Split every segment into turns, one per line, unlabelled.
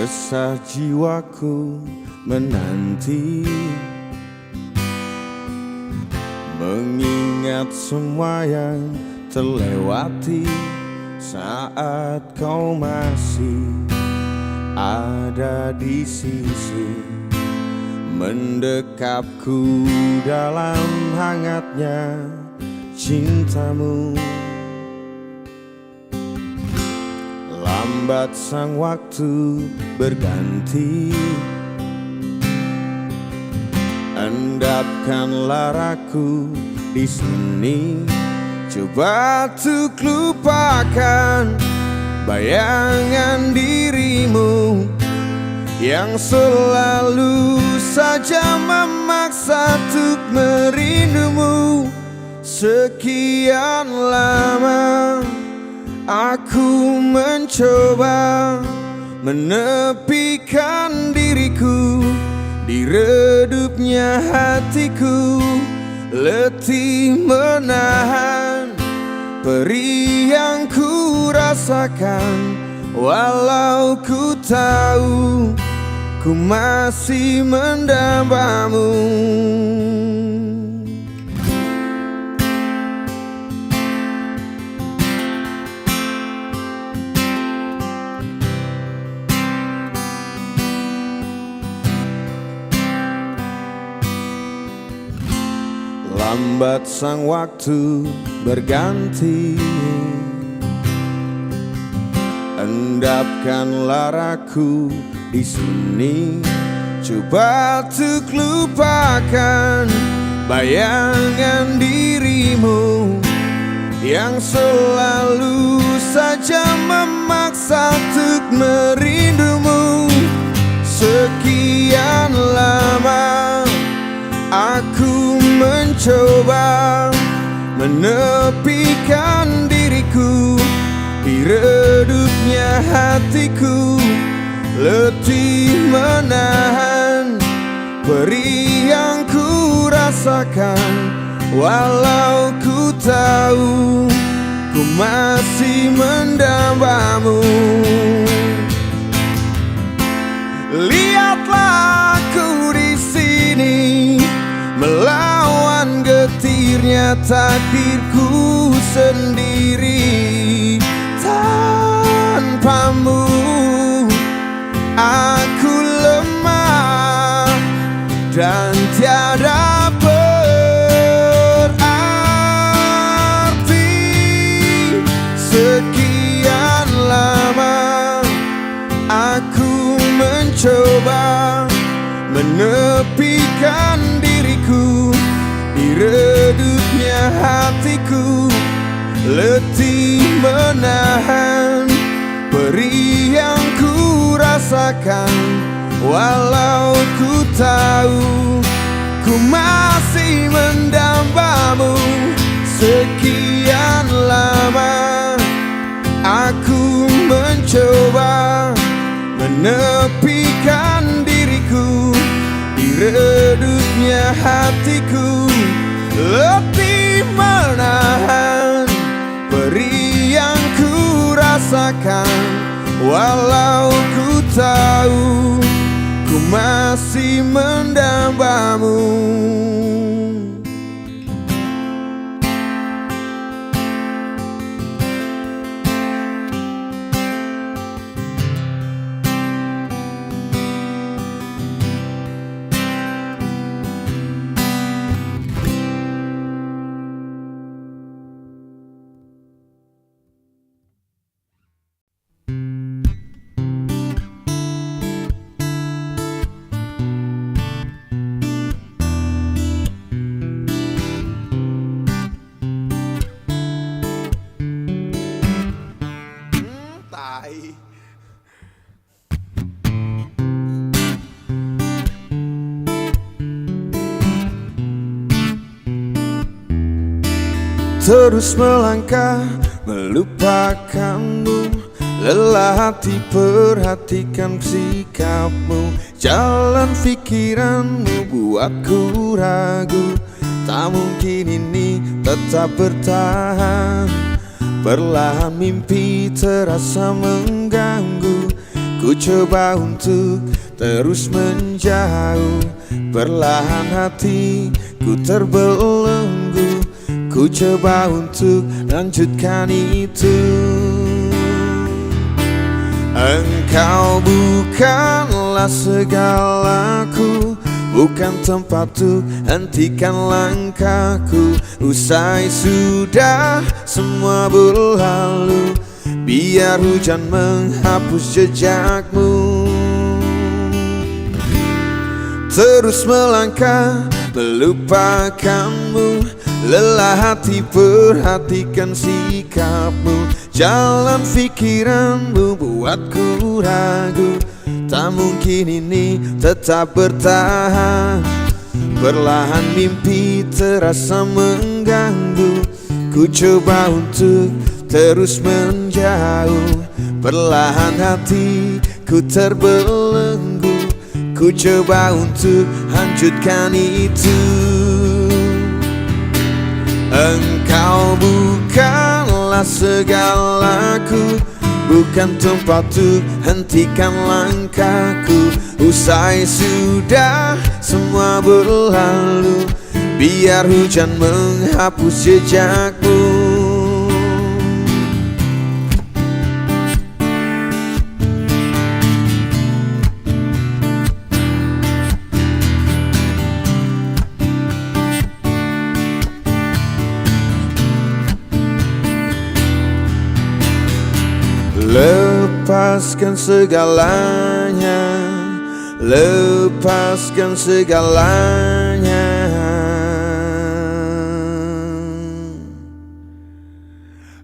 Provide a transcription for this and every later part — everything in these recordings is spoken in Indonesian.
Resah jiwaku menanti, mengingat semua yang terlewati saat kau masih ada di sisi, mendekapku dalam hangatnya cintamu. Lambat sang waktu berganti, endapkanlah aku di sini. Coba untuk lupakan bayangan dirimu yang selalu saja memaksa untuk merindumu. Sekian lama aku mencoba menepikan diriku di redupnya hatiku, letih menahan perih yang ku rasakan. Walau ku tahu ku masih mendambamu. Lambat sang waktu berganti, endapkanlah aku di sini. Coba untuk lupakan bayangan dirimu yang selalu saja memaksa untuk merindumu. Sekian lama aku mencoba menepikan diriku di redupnya hatiku, letih menahan perih yang ku rasakan. Walau ku tahu ku masih mendambamu. Lihatlah aku di sini, melawan getirnya takdirku sendiri. Tanpamu aku lemah dan tiada berarti. Sekian lama aku mencoba menepikan diriku di redupnya hatiku, letih menahan perih yang ku rasakan. Walau ku tahu ku masih mendambamu. Sekian lama aku mencoba menepikan diriku di redupnya hatiku, letih menahan perih yang ku rasakan. Walau ku tahu ku masih mendambamu. Terus melangkah melupakanmu, lelah hati perhatikan sikapmu. Jalan pikiranmu buatku ragu, tak mungkin ini tetap bertahan. Perlahan mimpi terasa mengganggu, ku Ku coba untuk terus menjauh, perlahan hatiku terbelenggu. Ku coba untuk lanjutkan itu. Engkau bukanlah segalaku, bukan tempatku, hentikan langkahku. Usai sudah semua berlalu, biar hujan menghapus jejakmu. Terus melangkah melupakanmu, lelah hati perhatikan sikapmu. Jalan pikiranmu buatku ragu, tak mungkin ini tetap bertahan. Perlahan mimpi terasa mengganggu, ku coba untuk terus menjauh, perlahan hatiku terbelenggu. Ku coba untuk lanjutkan itu. Engkau bukanlah segalaku, bukan tempatku, hentikan langkahku. Usai sudah semua berlalu, biar hujan menghapus jejakmu. Lepaskan segalanya, lepaskan segalanya.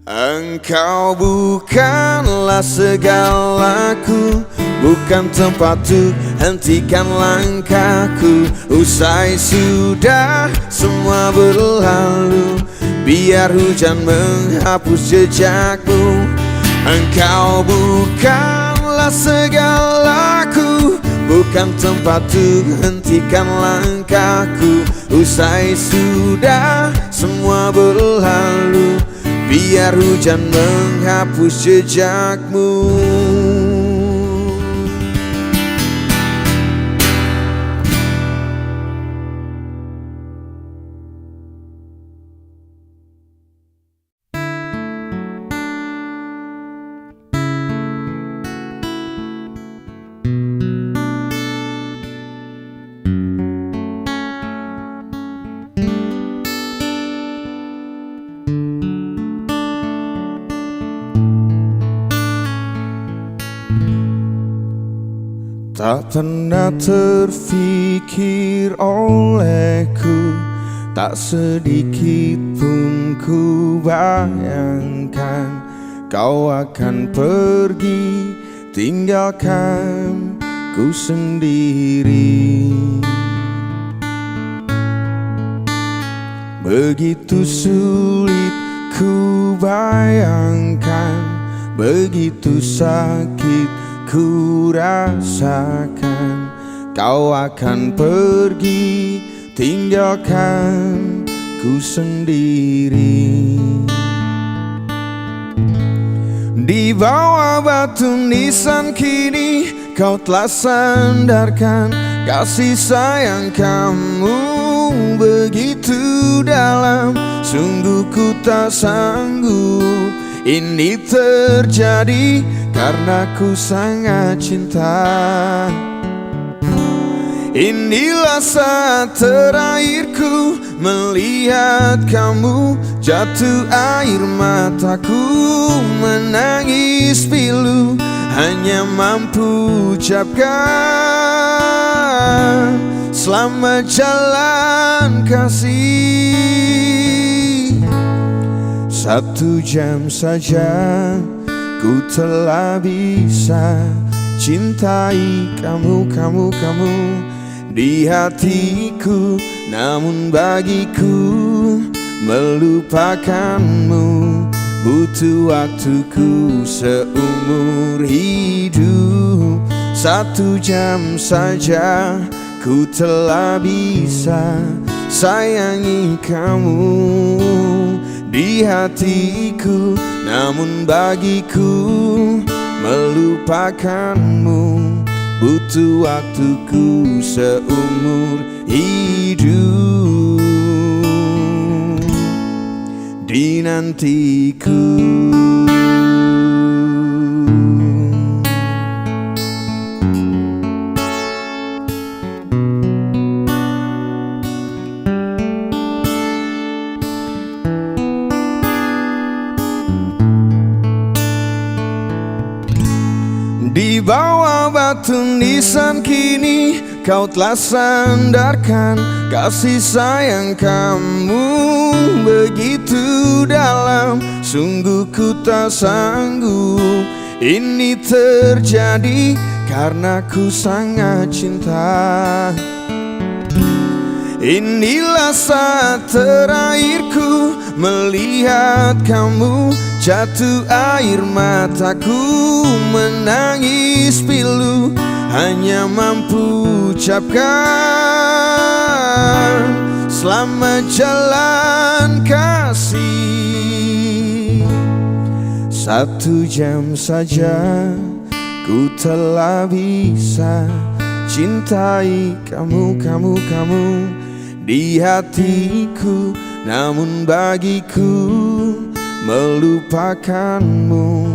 Engkau bukanlah segalaku, bukan tempatku, hentikan langkahku. Usai sudah semua berlalu, biar hujan menghapus jejakmu. Engkau bukanlah segalaku, bukan tempatku, hentikan langkahku. Usai sudah semua berlalu, biar hujan menghapus jejakmu. Tak pernah terfikir olehku, tak sedikit pun ku bayangkan kau akan pergi, tinggalkan ku sendiri. Begitu sulit ku bayangkan, begitu sakit ku rasakan kau akan pergi, tinggalkan ku sendiri. Di bawah batu nisan kini kau telah sandarkan, kasih sayang kamu begitu dalam. Sungguh ku tak sanggup ini terjadi, karena ku sangat cinta. Inilah saat terakhirku melihat kamu, jatuh air mataku menangis pilu, hanya mampu ucapkan selamat jalan kasih. 1 jam saja ku telah bisa cintai kamu, di hatiku. Namun bagiku melupakanmu butuh waktuku seumur hidup. 1 jam saja ku telah bisa sayangi kamu di hatiku. Namun bagiku melupakanmu butuh waktuku seumur hidup. Dinantiku. Di bawah batu nisan kini kau telah sandarkan, kasih sayang kamu begitu dalam. Sungguh ku tak sanggup ini terjadi karena ku sangat cinta. Inilah saat terakhirku melihat kamu, jatuh air mataku menangis pilu, hanya mampu ucapkan selamat jalan kasih. 1 jam saja ku telah bisa cintai kamu di hatiku, namun bagiku melupakanmu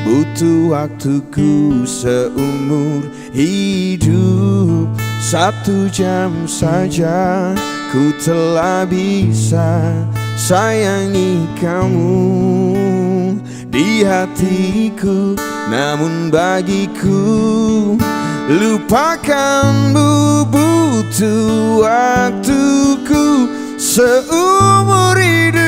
butuh waktuku seumur hidup. 1 jam saja ku telah bisa sayangi kamu di hatiku, namun bagiku lupakanmu butuh waktuku seumur hidup.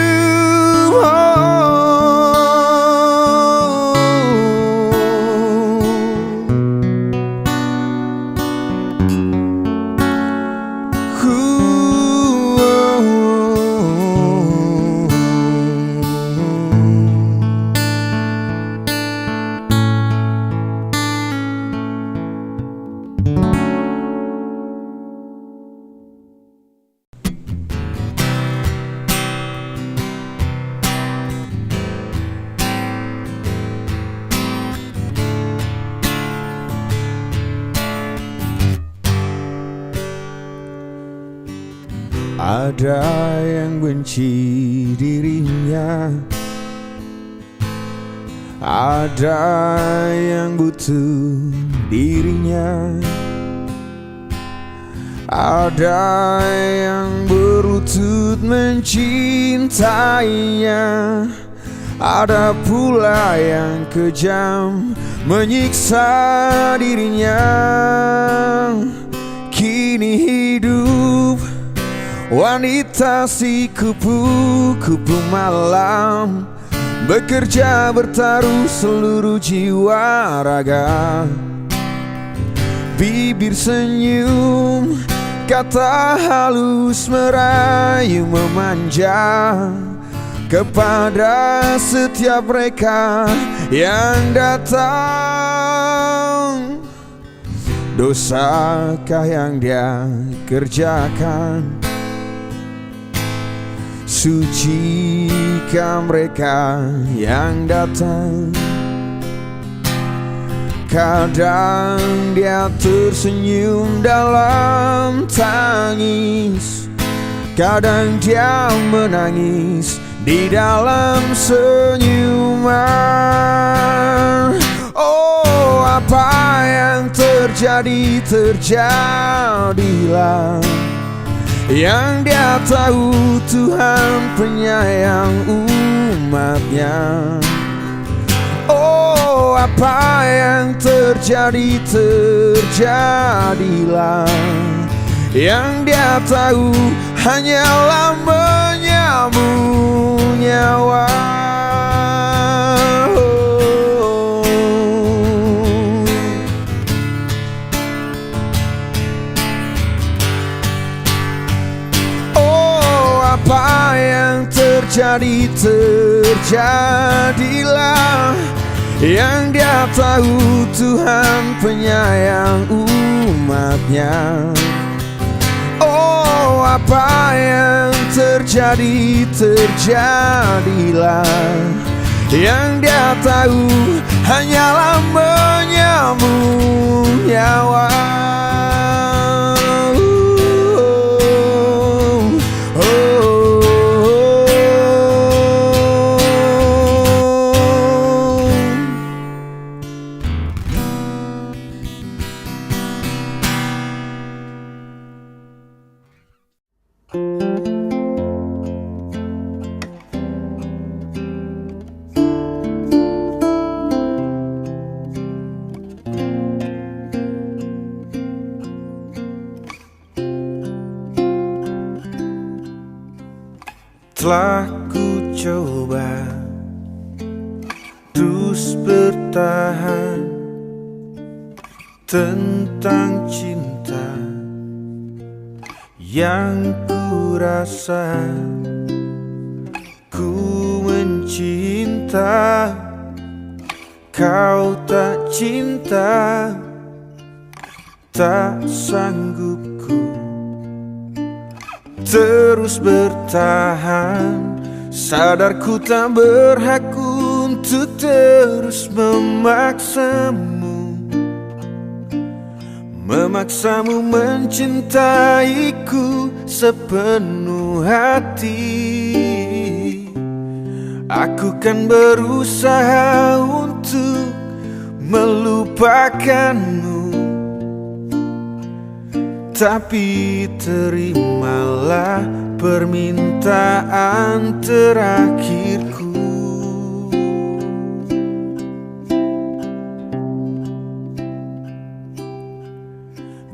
Ada yang benci dirinya, ada yang butuh dirinya, ada yang berlutut mencintainya, ada pula yang kejam menyiksa dirinya. Kini hidup wanita si kupu-kupu malam, bekerja bertaruh seluruh jiwa raga. Bibir senyum, kata halus merayu memanja kepada setiap mereka yang datang. Dosakah yang dia kerjakan? Sucikah mereka yang datang? Kadang dia tersenyum dalam tangis, kadang dia menangis di dalam senyuman. Oh, apa yang terjadi, terjadilah. Yang dia tahu Tuhan penyayang umatnya. Oh, apa yang terjadi, terjadilah. Yang dia tahu hanyalah menyambung nyawa. Apa yang terjadi, terjadilah. Yang dia tahu Tuhan penyayang umatnya. Oh, apa yang terjadi, terjadilah. Yang dia tahu hanyalah menyambung nyawa. Telah ku coba terus bertahan tentang cinta yang ku rasa. Ku mencinta, kau tak cinta, tak sanggup ku terus bertahan. Sadar ku tak berhak untuk terus memaksamu mencintaiku sepenuh hati. Aku kan berusaha untuk melupakanmu, tapi terimalah permintaan terakhirku.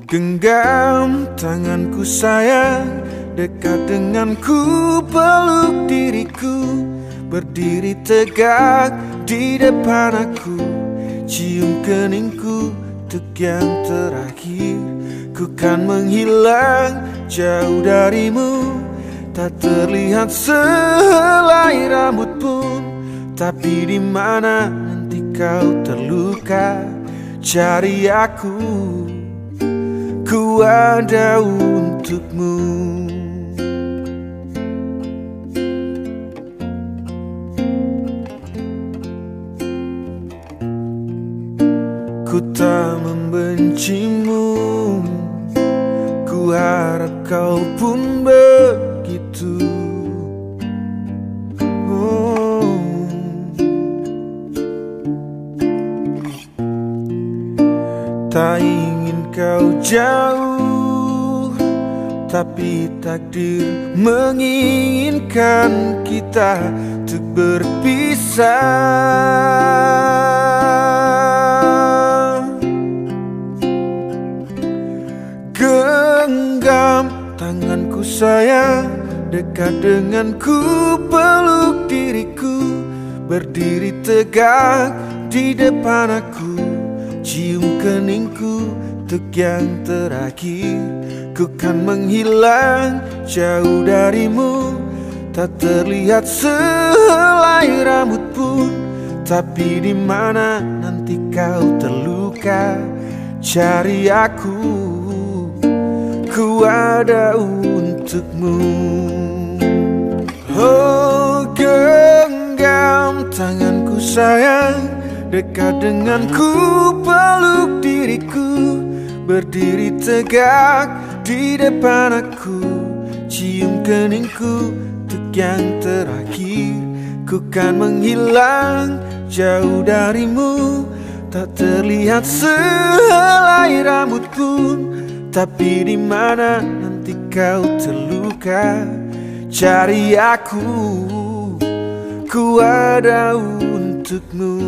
Genggam tanganku sayang, dekat denganku, peluk diriku, berdiri tegak di depan aku, cium keningku untuk yang terakhir. Ku kan menghilang jauh darimu, tak terlihat sehelai rambut pun. Tapi di mana nanti kau terluka, cari aku, ku ada untukmu. Ku tak membencimu, ku harap kau pun begitu. Tak ingin kau jauh, tapi takdir menginginkan kita untuk berpisah. Genggam tanganku sayang, dekat denganku, peluk diriku, berdiri tegak di depan aku, cium keningku untuk yang terakhir. Ku kan menghilang jauh darimu, tak terlihat sehelai rambut pun. Tapi di mana nanti kau terluka, cari aku, ku ada untukmu. Oh, genggam tanganku sayang, dekat denganku, peluk diriku, berdiri tegak di depan aku, cium keningku untuk yang terakhir. Ku kan menghilang jauh darimu, tak terlihat sehelai rambut pun. Tapi di mana nanti kau terluka, cari aku, ku ada untukmu.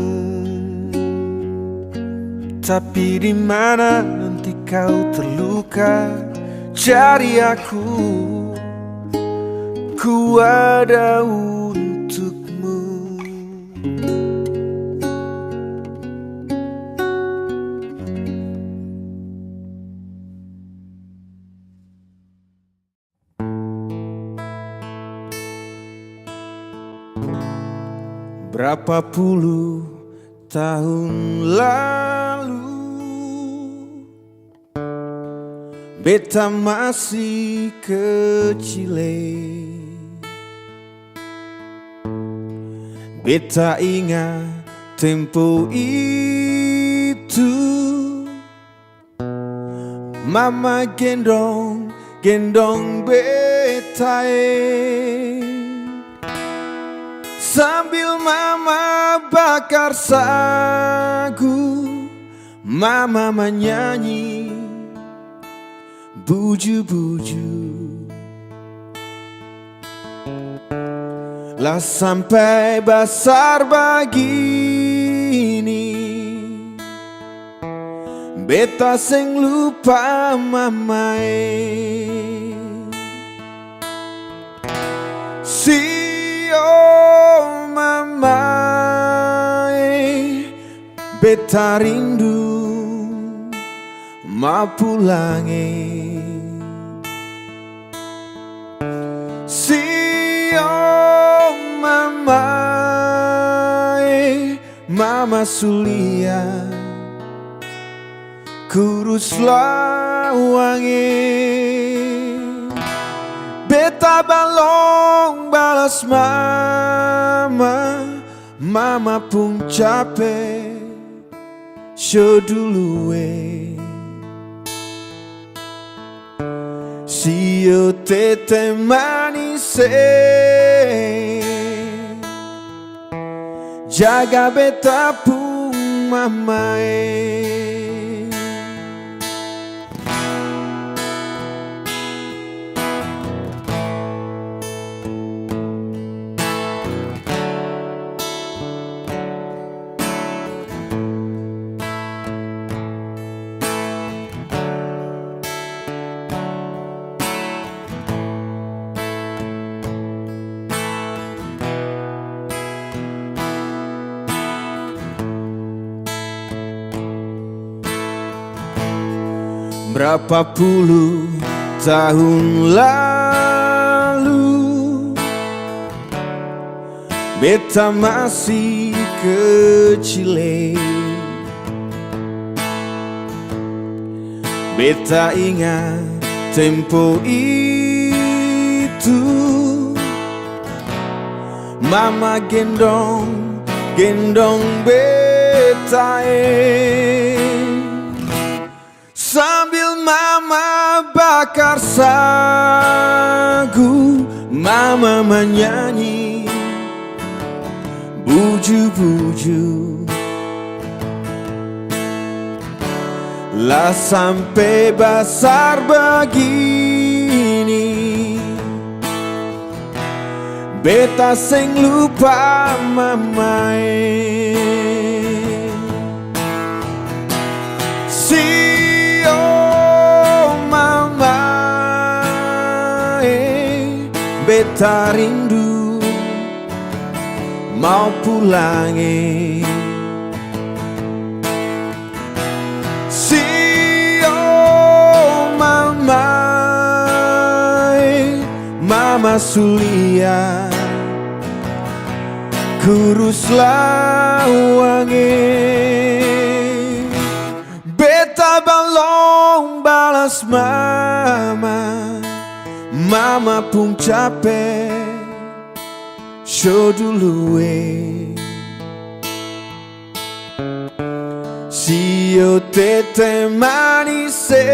Tapi di mana nanti kau terluka, cari aku, ku ada untukmu. Berapa puluh tahun lalu, beta masih kecil. Beta ingat tempo itu mama gendong betae sambil mama bakar sagu, mama menyanyi buju-buju. Lah sampai besar begini beta sing lupa mamae. Sio mamae beta rindu mau pulange. Mama Sulia kuruslah wangi, beta balong balas mama pun capek show duluwe. Sio tete manise jaga beta pun mamae. Berapa puluh tahun lalu beta masih kecil, beta ingat tempo itu mama gendong beta sambil mama bakar sagu, mama menyanyi buju-buju. Lah sampai besar begini beta sing lupa mamae. Beta rindu mau pulange. Sio mama Sulia kuruslah wangi, beta balong balas mama pun capek show duluwe. Sio tete manise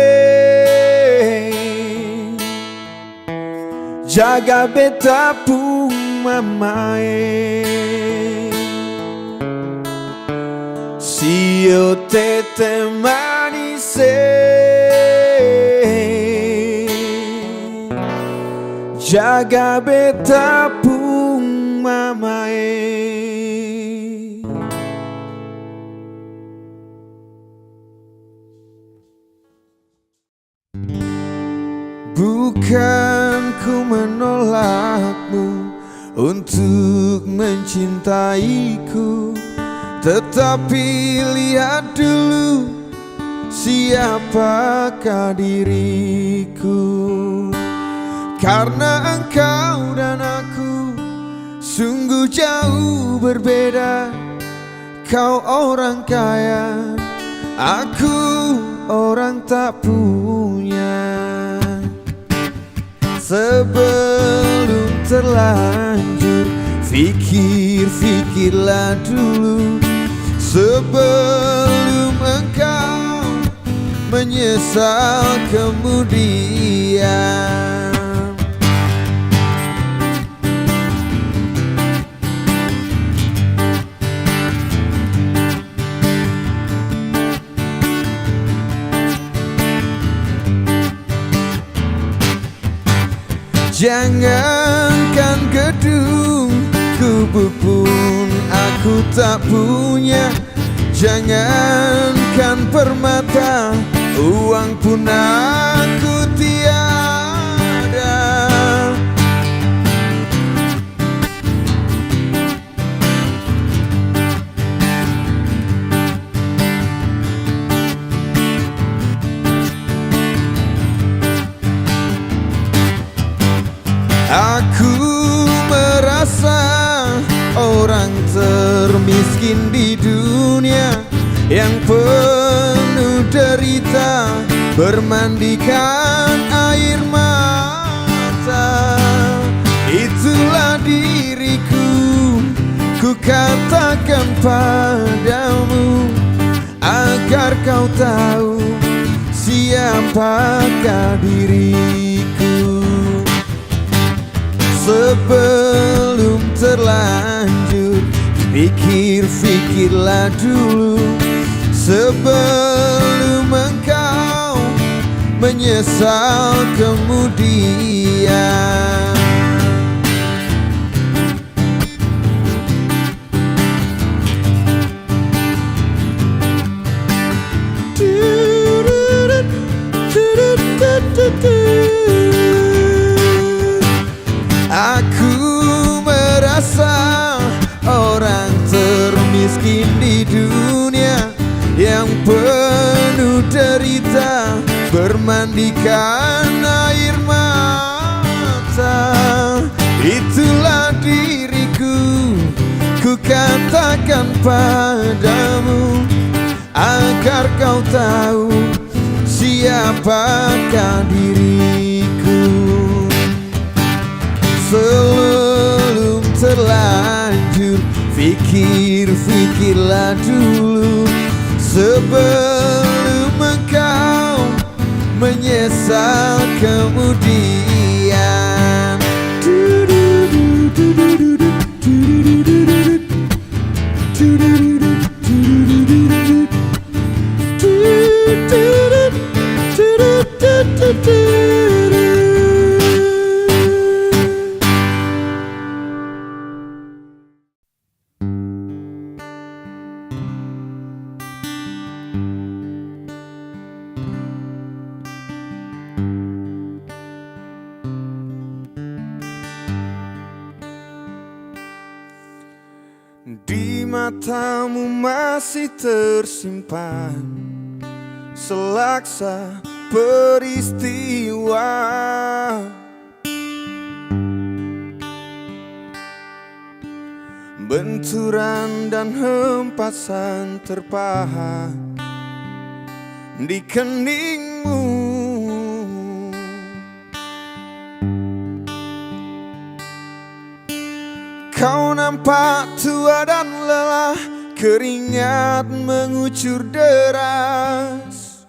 jaga beta pun mamae. Sio tete manise jaga beta pun mamae. Bukan ku menolakmu untuk mencintaiku, tetapi lihat dulu siapakah diriku. Karena engkau dan aku sungguh jauh berbeda. Kau orang kaya, aku orang tak punya. Sebelum terlanjur, fikirlah dulu sebelum engkau menyesal kemudian. Jangankan gedung, gubuk pun aku tak punya. Jangankan permata, uang pun aku tiada. Aku merasa orang termiskin di dunia, yang penuh derita, bermandikan air mata. Itulah diriku, ku katakan padamu, agar kau tahu siapakah diriku. Sebelum terlanjur, pikir-pikirlah dulu, sebelum engkau menyesal kemudian. Aku merasa orang termiskin di dunia, yang penuh derita, bermandikan air mata. Itulah diriku, ku katakan padamu, agar kau tahu siapakah diriku. Sebelum terlanjur, pikir-pikirlah dulu, sebelum engkau menyesal kemudian. Di matamu masih tersimpan selaksa peristiwa, benturan dan hempasan terpahat di keningmu. Kau nampak tua dan lelah, keringat mengucur deras,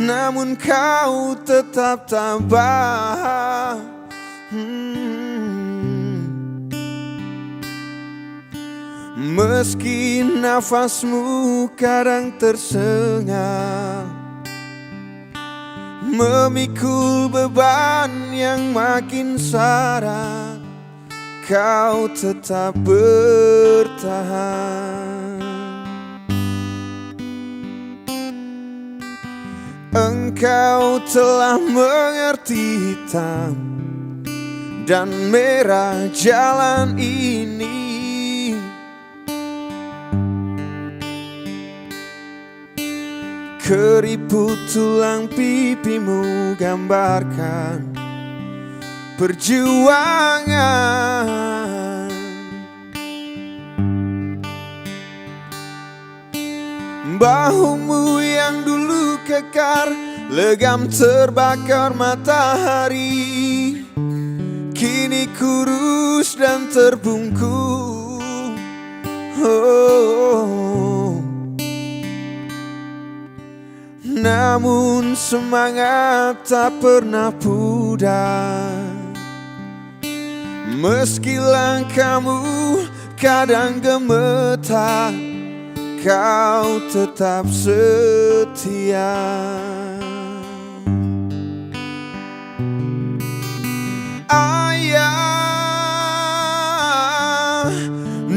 namun kau tetap tabah. Meski nafasmu kadang tersengal, memikul beban yang makin syarat, kau tetap bertahan. Engkau telah mengerti hitam dan merah jalan ini. Keriput tulang pipimu gambarkan perjuangan. Bahumu yang dulu kekar, legam terbakar matahari, kini kurus dan terbungkuk. Oh. namun semangat tak pernah pudar. Meski langkahmu kadang gemetar, kau tetap setia. Ayah,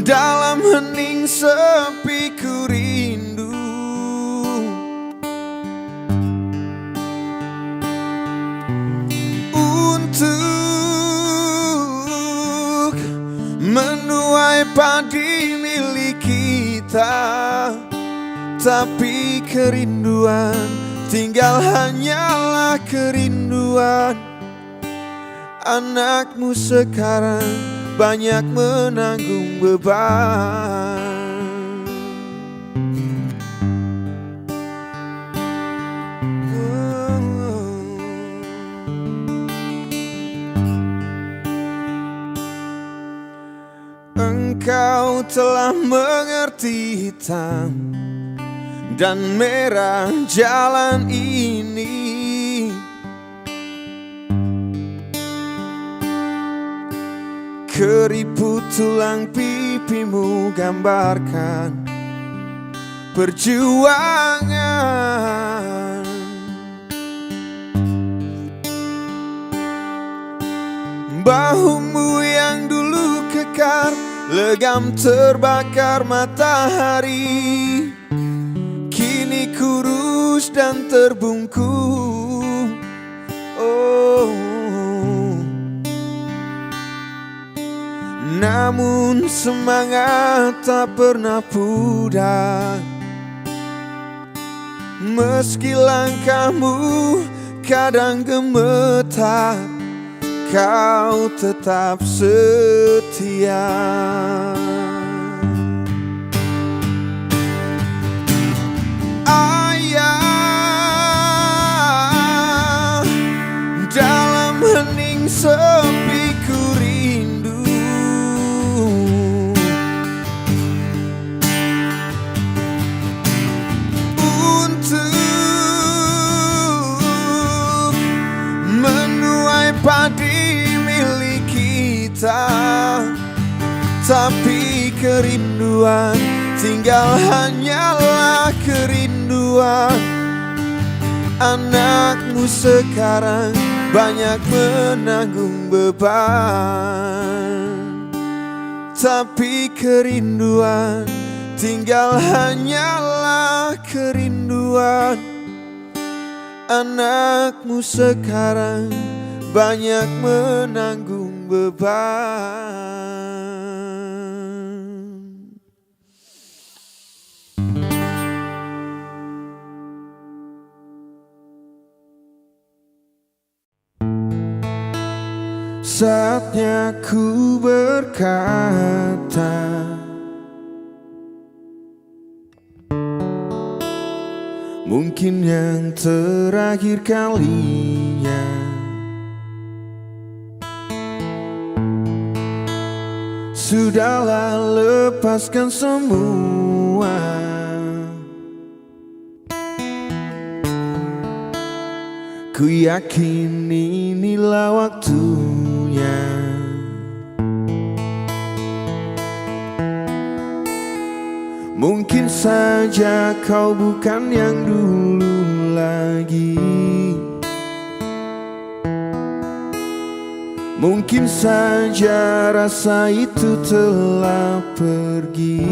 dalam hening sepi ku rindu untuk menuai padi milik kita. Tapi kerinduan tinggal hanyalah kerinduan. Anakmu sekarang banyak menanggung beban. Engkau telah mengerti hitam dan merah jalan ini. Keriput tulang pipimu gambarkan perjuangan. Bahumu yang dulu kekar, legam terbakar matahari, kini kurus dan terbungkuk. Oh, namun semangat tak pernah pudar. Meski langkahmu kadang gemetar, kau tetap setia. Ayah, dalam hening sepi ku rindu untuk menuai padi milik kita. Tapi kerinduan tinggal hanyalah kerinduan. Anakmu sekarang banyak menanggung beban. Tapi kerinduan tinggal hanyalah kerinduan. Anakmu sekarang banyak menanggung beban. Saatnya ku berkata, mungkin yang terakhir kalinya. Sudahlah, lepaskan semua. Ku yakin inilah waktunya. Mungkin saja kau bukan yang dulu lagi. Mungkin saja rasa itu telah pergi.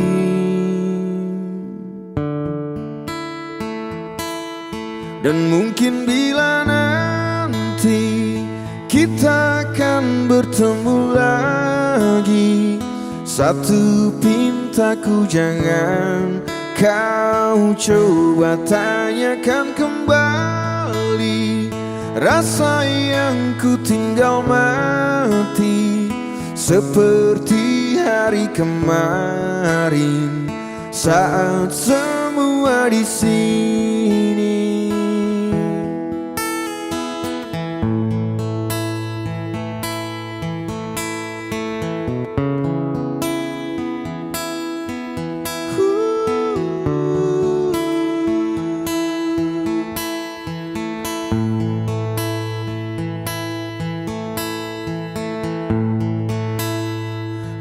Dan mungkin bila nanti kita akan bertemu lagi, satu pintaku jangan kau coba tanyakan kembali. Rasa yang ku tinggal mati seperti hari kemarin saat semua di sini.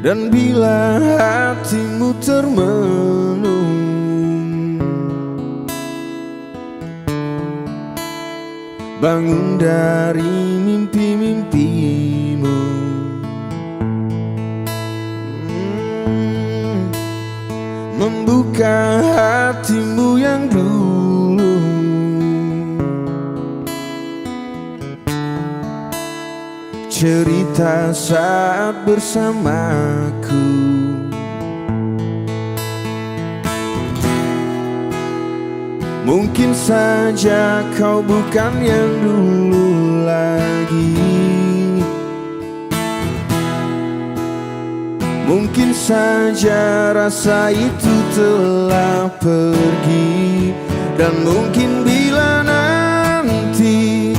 Dan bila hatimu termenung, bangun dari mimpi-mimpimu. Membuka hatimu yang dulu, cerita saat bersamaku. Mungkin saja kau bukan yang dulu lagi. Mungkin saja rasa itu telah pergi. Dan mungkin bila nanti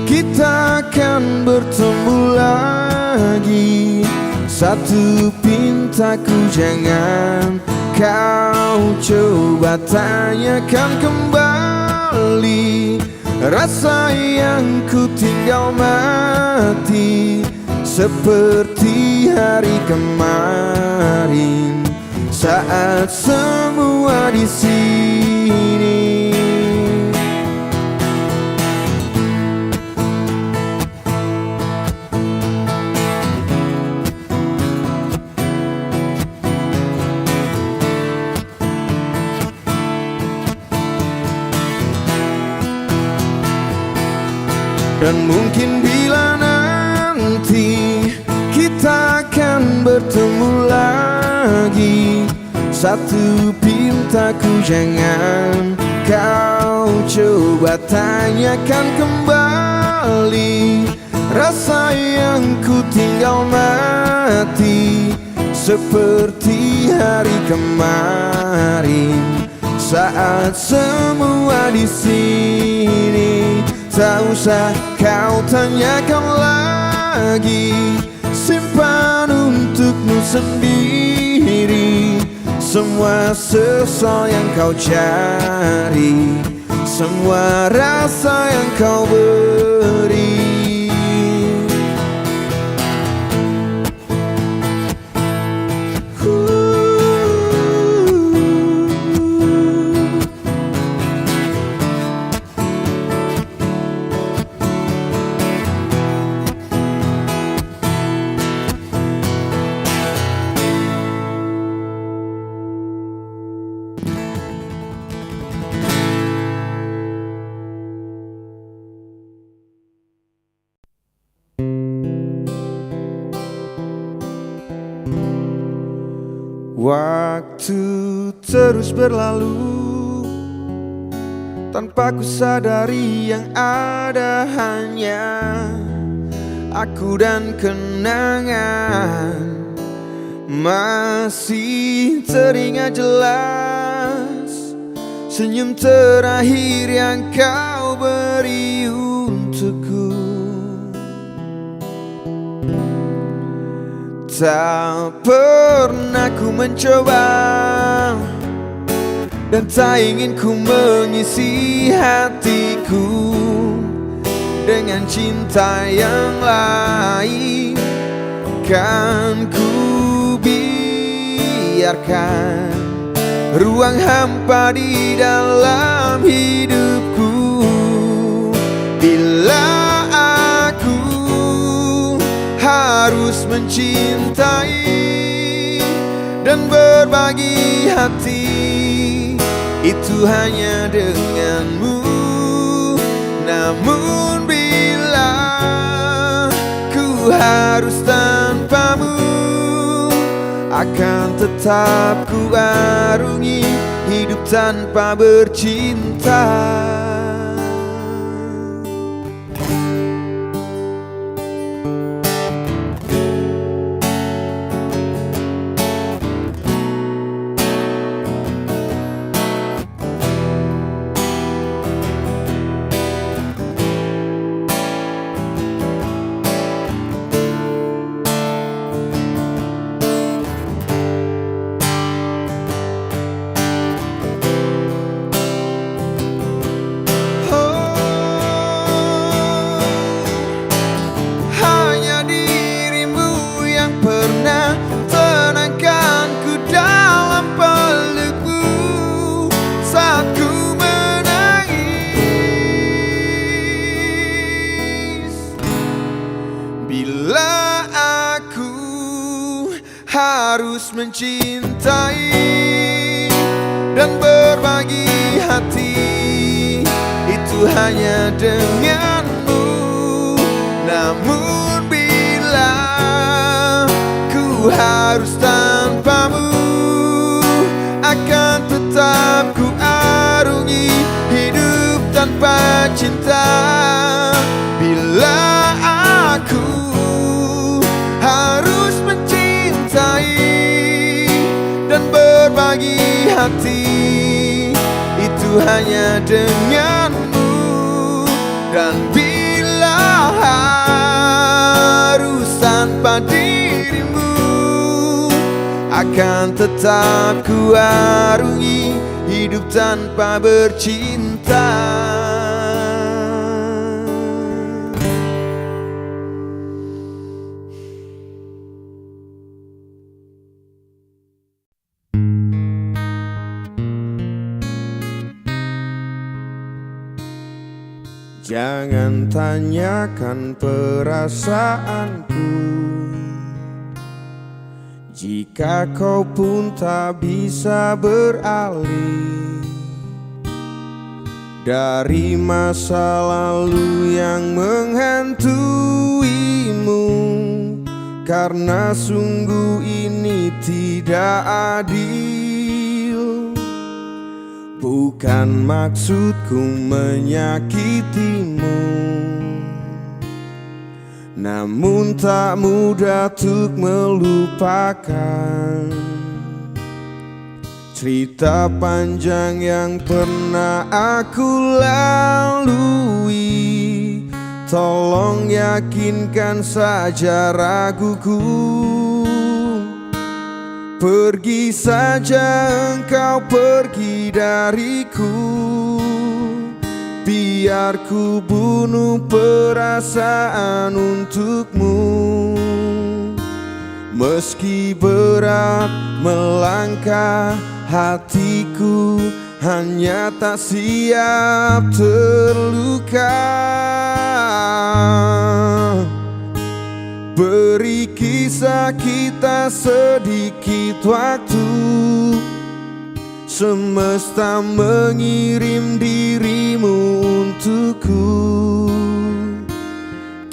kita akan bertemu lagi, satu pintaku jangan kau coba tanyakan kembali. Rasa yang ku tinggal mati seperti hari kemarin saat semua di sini. Dan mungkin bila nanti kita akan bertemu lagi, satu pintaku jangan kau coba tanyakan kembali. Rasa yang ku tinggal mati seperti hari kemarin saat semua di sini. Tak usah kau tanyakan lagi, simpan untukmu sendiri semua sesuatu yang kau cari, semua rasa yang kau beri. Waktu terus berlalu tanpa ku sadari yang ada hanya aku dan kenangan. Masih teringat jelas senyum terakhir yang kau beri untukku. Tak pernah ku mencoba dan tak ingin ku mengisi hatiku dengan cinta yang lain. Kan ku biarkan ruang hampa di dalam hidupku. Bila aku harus mencintai dan berbagi hati, itu hanya denganmu. Namun bila ku harus tanpamu, akan tetap ku arungi hidup tanpa bercinta. harus mencintai dan berbagi hati itu hanya denganmu. Namun bila ku harus tanpamu, akan tetap ku arungi hidup tanpa cinta. Bila aku harus mencintai dan berbagi hati itu hanya denganmu. Dan bila harus tanpa dirimu, akan tetap ku arungi hidup tanpa bercinta. Jangan tanyakan perasaanku jika kau pun tak bisa beralih dari masa lalu yang menghantuimu. Karena sungguh ini tidak adil. Bukan maksudku menyakitimu, namun tak mudah untuk melupakan cerita panjang yang pernah aku lalui. Tolong yakinkan saja raguku. Pergi saja engkau, pergi dariku. Biar ku bunuh perasaan untukmu. Meski berat melangkah, hatiku hanya tak siap terluka. Beri kisah kita sedikit waktu. Semesta mengirim dirimu untukku.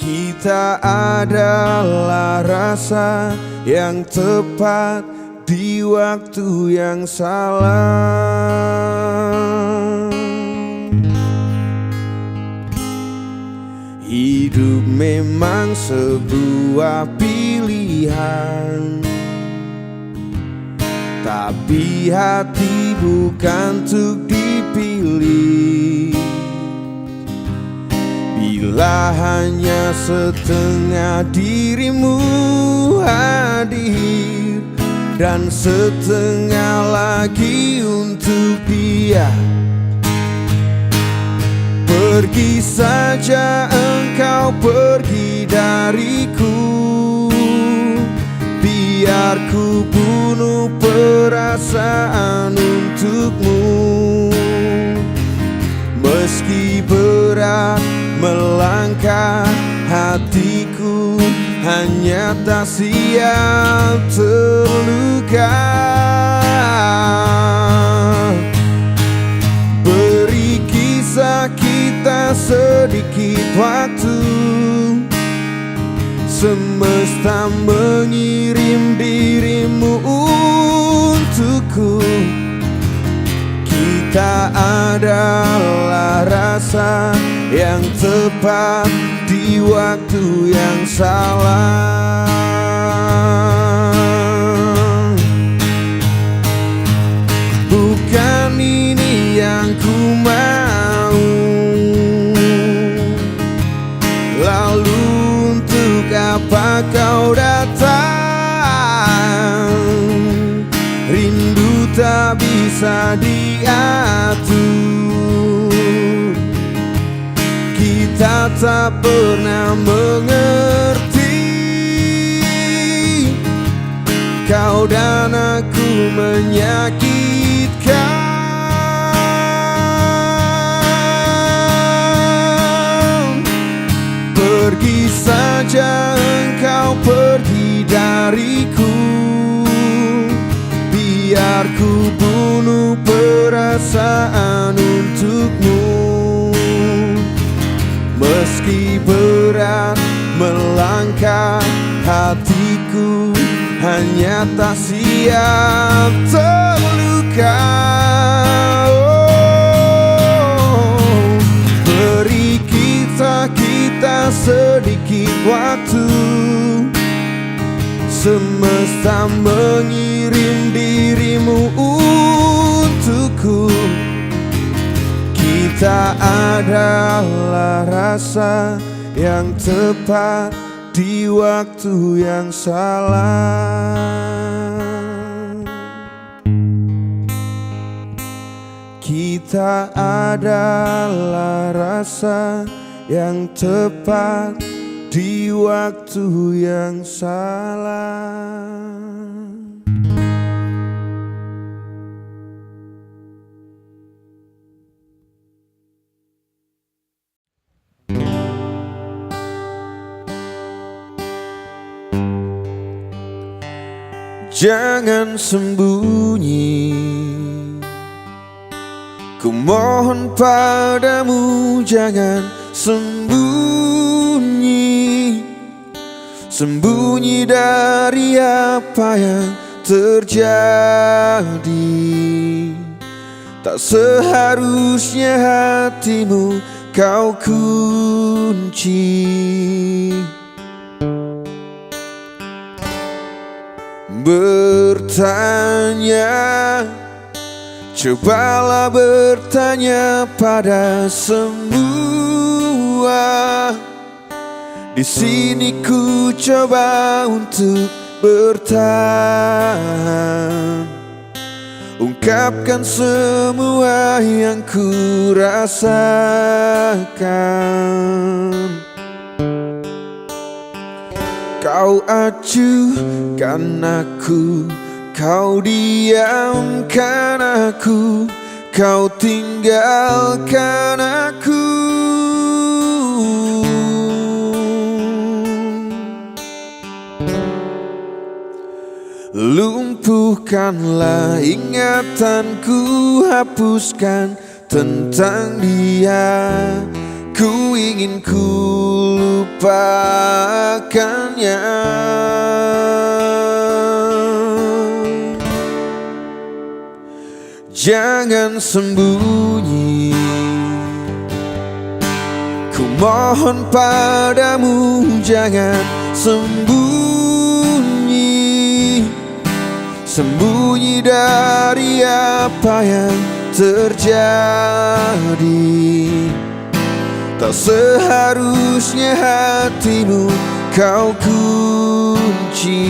Kita adalah rasa yang tepat di waktu yang salah. Hidup memang sebuah pilihan, tapi hati bukan untuk dipilih. Bila hanya setengah dirimu hadir dan setengah lagi untuk dia, pergi saja engkau, pergi dariku. Biar ku bunuh perasaan untukmu. Meski berat melangkah, hatiku hanya tak siap terluka. Beri kisah kita sedikit waktu. Semesta mengirim dirimu untukku. Kita adalah rasa yang tepat di waktu yang salah. Bukan ini yang ku mau. Lalu untuk apa kau datang? Rindu tak bisa diatur. Kita tak pernah mengerti. Kau dan aku menyakitkan. Pergi saja engkau, pergi dariku. jadi berat melangkah, hatiku hanya tak siap terluka. Oh, beri kita sedikit waktu, semesta mengirim dirimu untukku. Kita adalah rasa yang tepat di waktu yang salah. Kita adalah rasa yang tepat di waktu yang salah. Jangan sembunyi, ku mohon padamu, jangan sembunyi. Sembunyi dari apa yang terjadi. Tak seharusnya hatimu kau kunci. Bertanya, cobalah bertanya pada semua. Di sini ku coba untuk bertahan, ungkapkan semua yang ku rasakan. Kau acuhkan aku, kau diamkan aku, kau tinggalkan aku. Lumpuhkanlah ingatanku, hapuskan tentang dia. Ku ingin ku lupakannya. Jangan sembunyi, ku mohon padamu, jangan sembunyi. Sembunyi dari apa yang terjadi. Tak seharusnya hatimu kau kunci.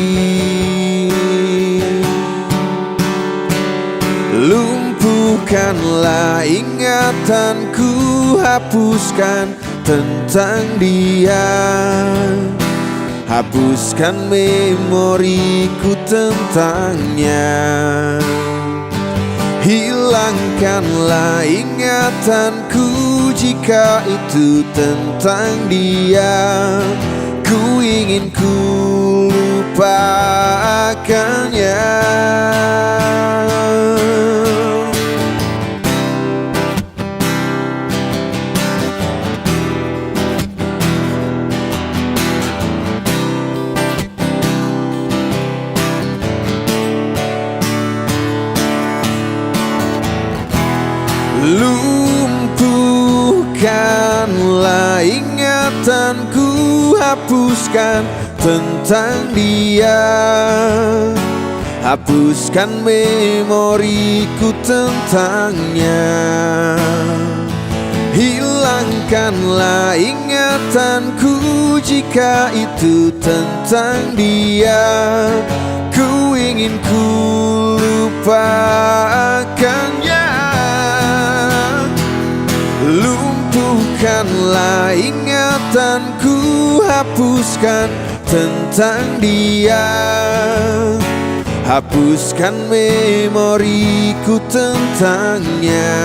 Lumpuhkanlah ingatanku, hapuskan tentang dia. Hapuskan memoriku tentangnya. Hilangkanlah ingatanku jika itu tentang dia. Ku ingin ku lupakannya. Lumpuhkanlah ingatanku, hapuskan tentang dia. Hapuskan memoriku tentangnya. Hilangkanlah ingatanku jika itu tentang dia. Ku ingin ku lupakannya. Lumpuhkanlah ingatanku, hapuskan tentang dia. Hapuskan memoriku tentangnya.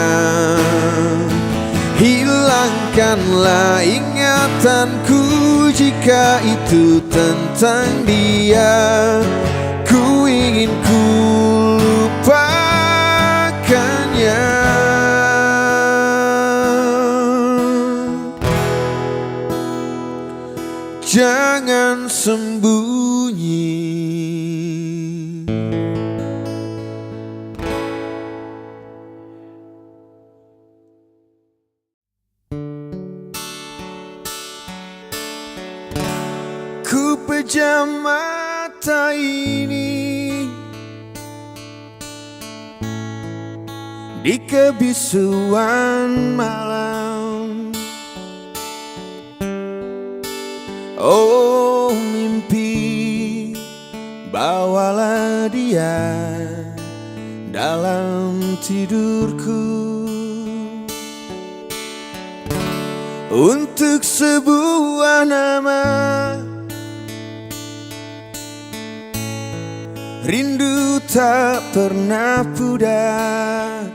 Hilangkanlah ingatanku jika itu tentang dia. Ku ingin ku lupakannya. jangan sembunyi. Ku pejam mata ini di kebisuan malam. Oh mimpi, bawalah dia dalam tidurku untuk sebuah nama. Rindu tak pernah pudar.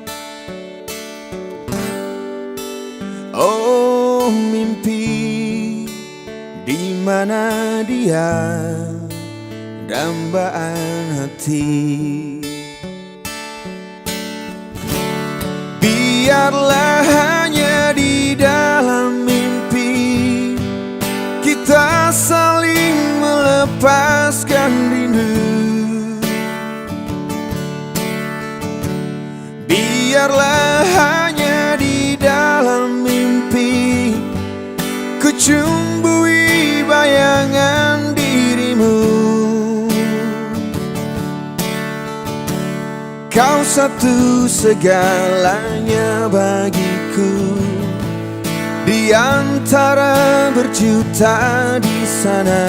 Oh mimpi, di mana dia dambaan hati. Biarlah hanya di dalam mimpi kita saling melepaskan rindu. Biarlah hanya di dalam mimpi ku cumbui bayangan dirimu. Kau satu segalanya bagiku, di antara berjuta di sana.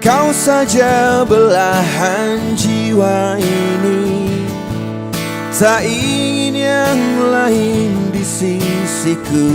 Kau saja belahan jiwa ini, tak ingin yang lain di sisiku.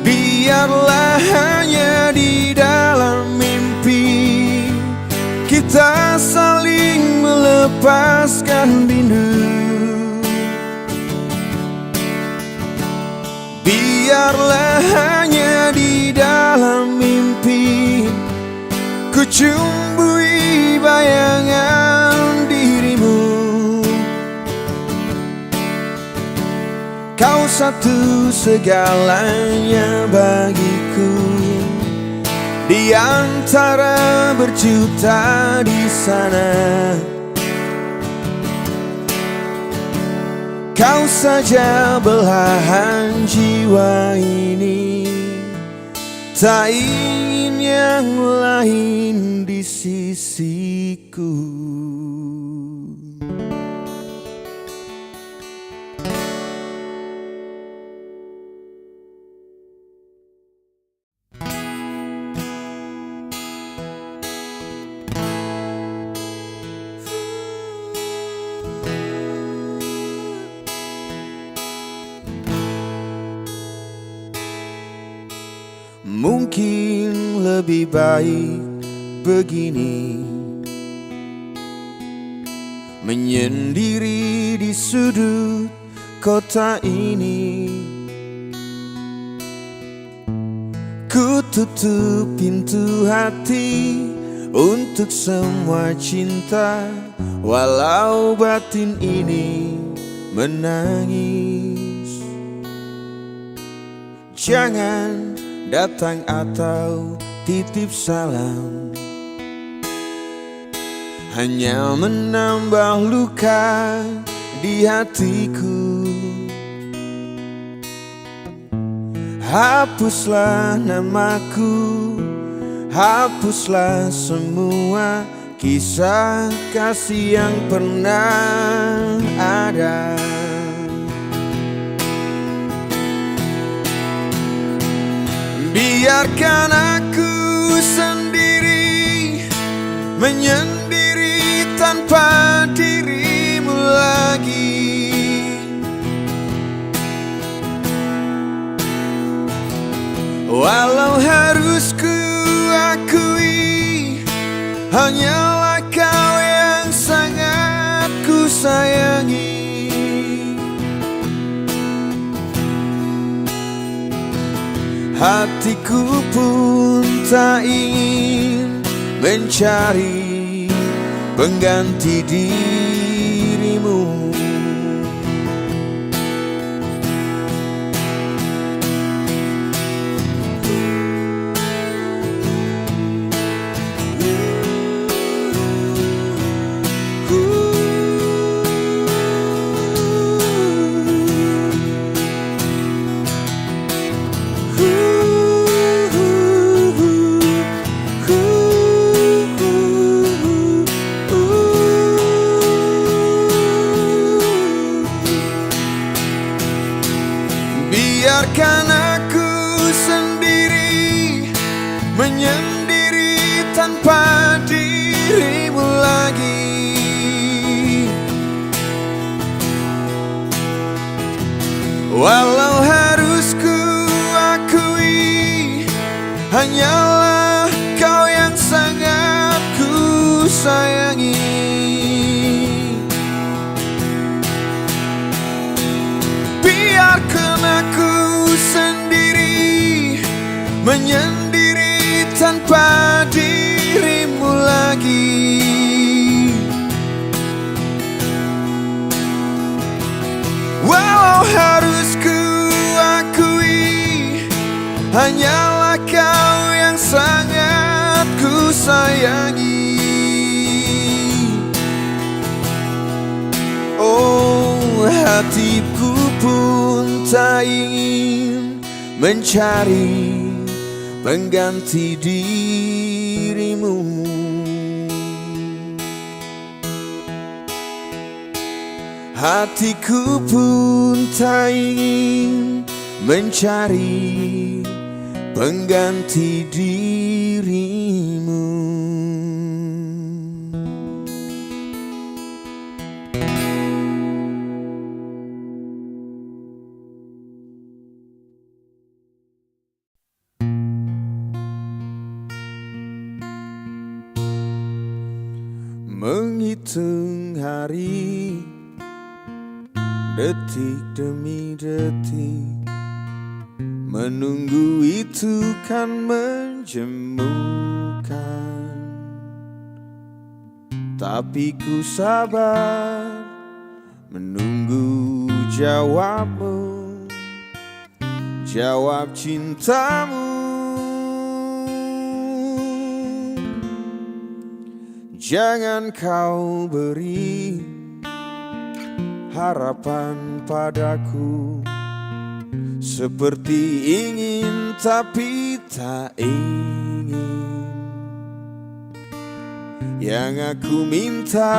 Biarlah hanya di dalam mimpi kita saling melepaskan rindu. Biarlah hanya di dalam mimpi ku cumbui bayangan dirimu. Kau satu segalanya bagiku, di antara berjuta di sana. Kau saja belahan jiwa ini, tak ingin yang lain di sisiku. Mungkin lebih baik begini, menyendiri di sudut kota ini. Ku tutup pintu hati untuk semua cinta, walau batin ini menangis. Jangan datang atau titip salam, hanya menambah luka di hatiku. Hapuslah namaku, hapuslah semua kisah kasih yang pernah ada. Biarkan aku sendiri, menyendiri tanpa dirimu lagi. Walau harus ku akui, hanyalah kau yang sangat ku sayangi. Hatiku pun tak ingin mencari pengganti dirimu. Biarkan aku sendiri menyendiri tanpa dirimu lagi. Walau harus ku akui, hanyalah kau yang sangat ku sayangi. Biarkan aku sendiri menyendiri tanpa dirimu lagi. Walau harus ku akui, hanyalah kau yang sangat ku sayangi. Oh, hatiku pun tak ingin mencari pengganti dirimu. Hatiku pun tak ingin mencari pengganti dirimu. Menghitung hari, detik demi detik, menunggu itu kan menjemukan. Tapi ku sabar menunggu jawabmu, jawab cintamu. Jangan kau beri harapan padaku, seperti ingin tapi tak ingin. Yang aku minta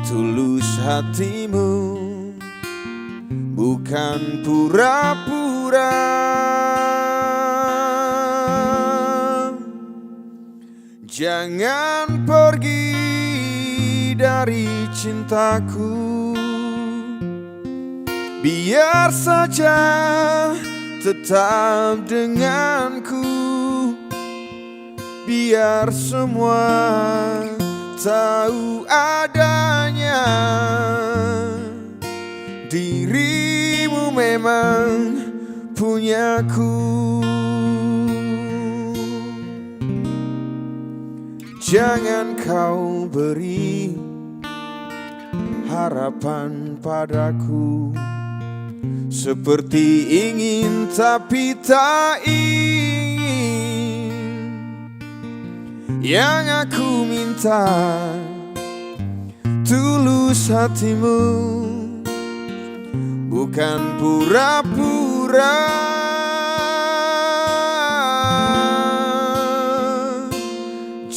tulus hatimu, bukan pura-pura. Jangan pergi dari cintaku, biar saja tetap denganku. Biar semua tahu adanya, dirimu memang punyaku. Jangan kau beri harapan padaku, seperti ingin tapi tak ingin. Yang aku minta tulus hatimu, bukan pura-pura.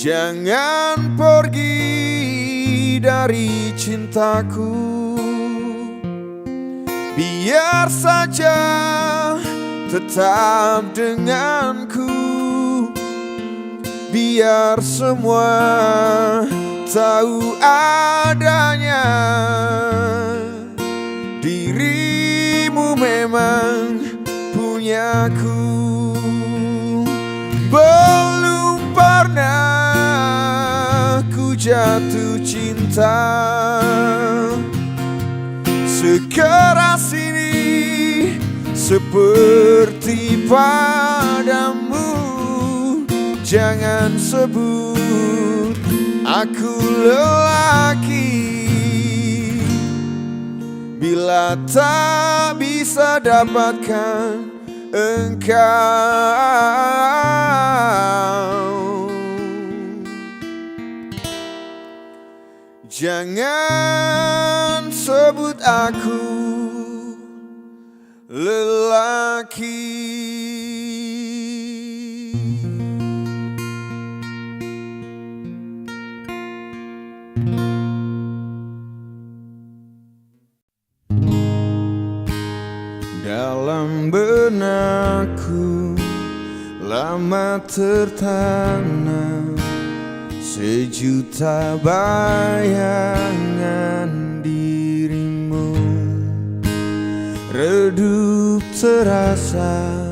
Jangan pergi dari cintaku, biar saja tetap denganku. Biar semua tahu adanya, dirimu memang punya punyaku. Belum pernah ku jatuh cinta sekeras ini seperti padamu. Jangan sebut aku lelaki bila tak bisa dapatkan engkau. Jangan sebut aku lelaki. Dalam benakku lama tertanam sejuta bayangan dirimu. Redup terasa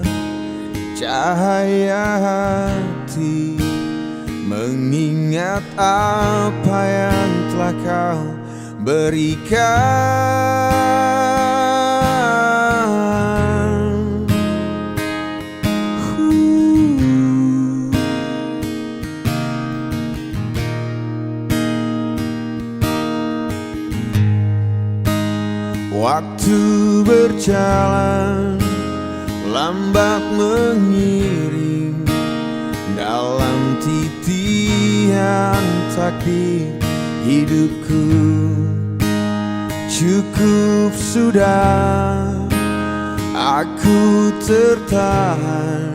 cahaya hati mengingat apa yang telah kau berikan. Waktu berjalan lambat mengiring dalam titian takdir hidupku. Cukup sudah aku tertahan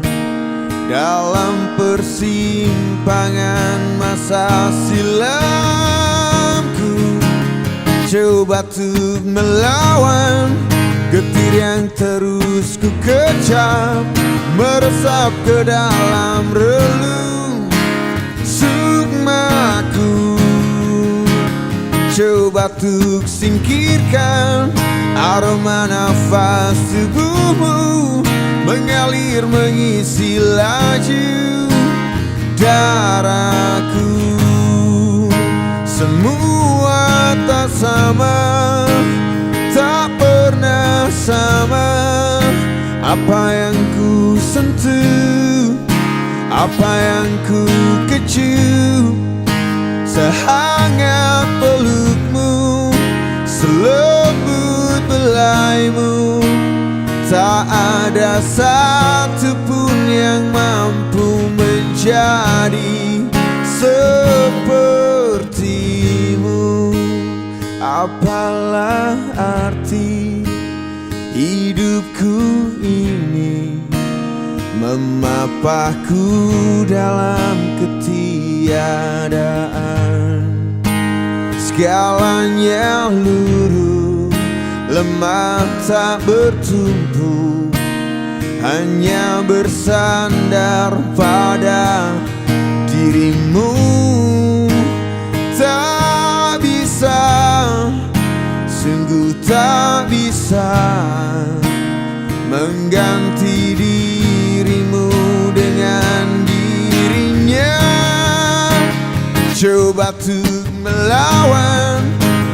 dalam persimpangan masa silamku. Coba untuk melawan getir yang terus ku kecap, meresap ke dalam relung sukmaku. Coba untuk singkirkan aroma nafas tubuhmu mengalir mengisi laju darahku. Semua tak sama, tak pernah sama. Apa yang ku sentuh, apa yang ku kecup, sehangat pelukmu, selembut belaimu. Tak ada satupun yang mampu menjadi sepertimu. Apalah arti hidupku ini, memapahku dalam ketiadaan. Segalanya luruh, lemah tak bertumbuh, hanya bersandar pada dirimu. Tak bisa, sungguh tak bisa mengganti dirimu dengan dirinya. Coba untuk melawan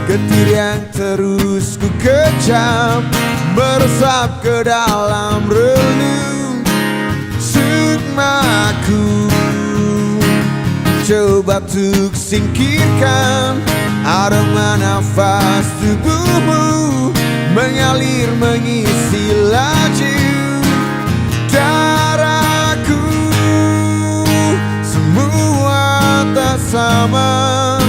getir yang terus ku kecap, meresap ke dalam relung sukmaku. Coba untuk singkirkan aroma nafas tubuhmu mengalir mengisi laju darahku. Semua tak sama,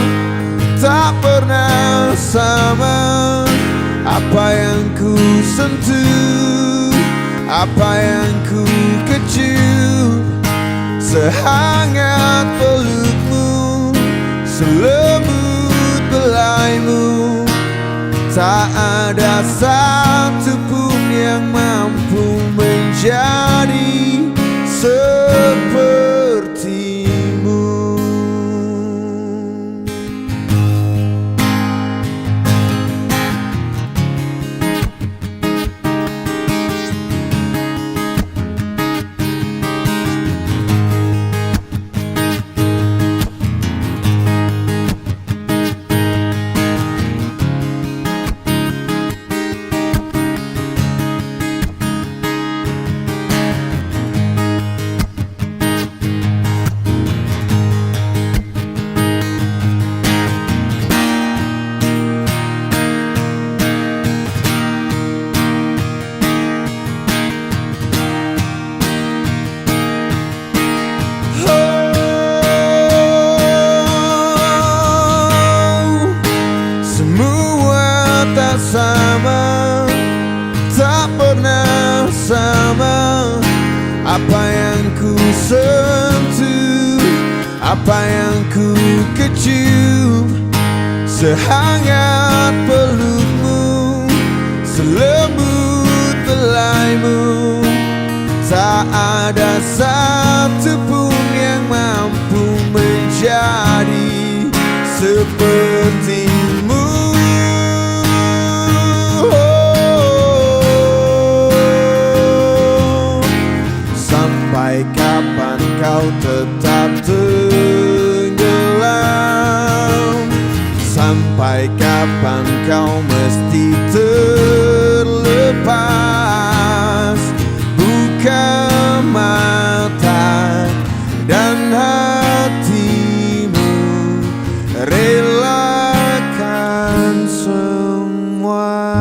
tak pernah sama. Apa yang ku sentuh, apa yang ku kecup, sehangat pelukmu, selembut belaimu. Tak ada satupun yang mampu menjadi sepertimu. sama, tak pernah sama. Apa yang ku sentuh, apa yang ku kecium, sehangat pelukmu, selembut belaimu. Tak ada satupun yang mampu menjadi sepertimu. Sampai kapan kau tetap tenggelam? Sampai kapan kau mesti terlepas? Buka mata dan hatimu, relakan semua.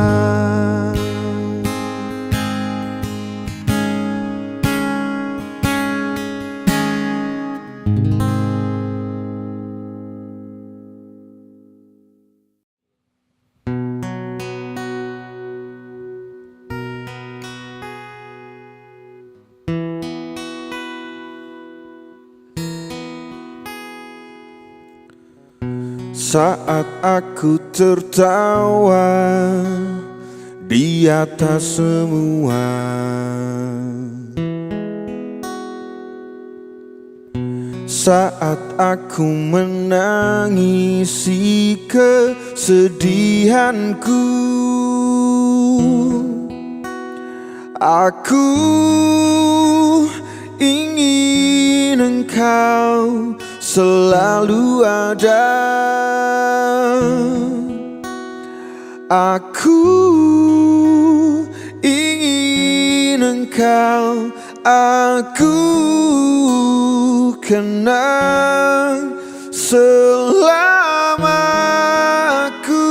Saat aku tertawa di atas semua, saat aku menangisi kesedihanku, aku ingin engkau selalu ada. Aku ingin engkau aku kenang selama aku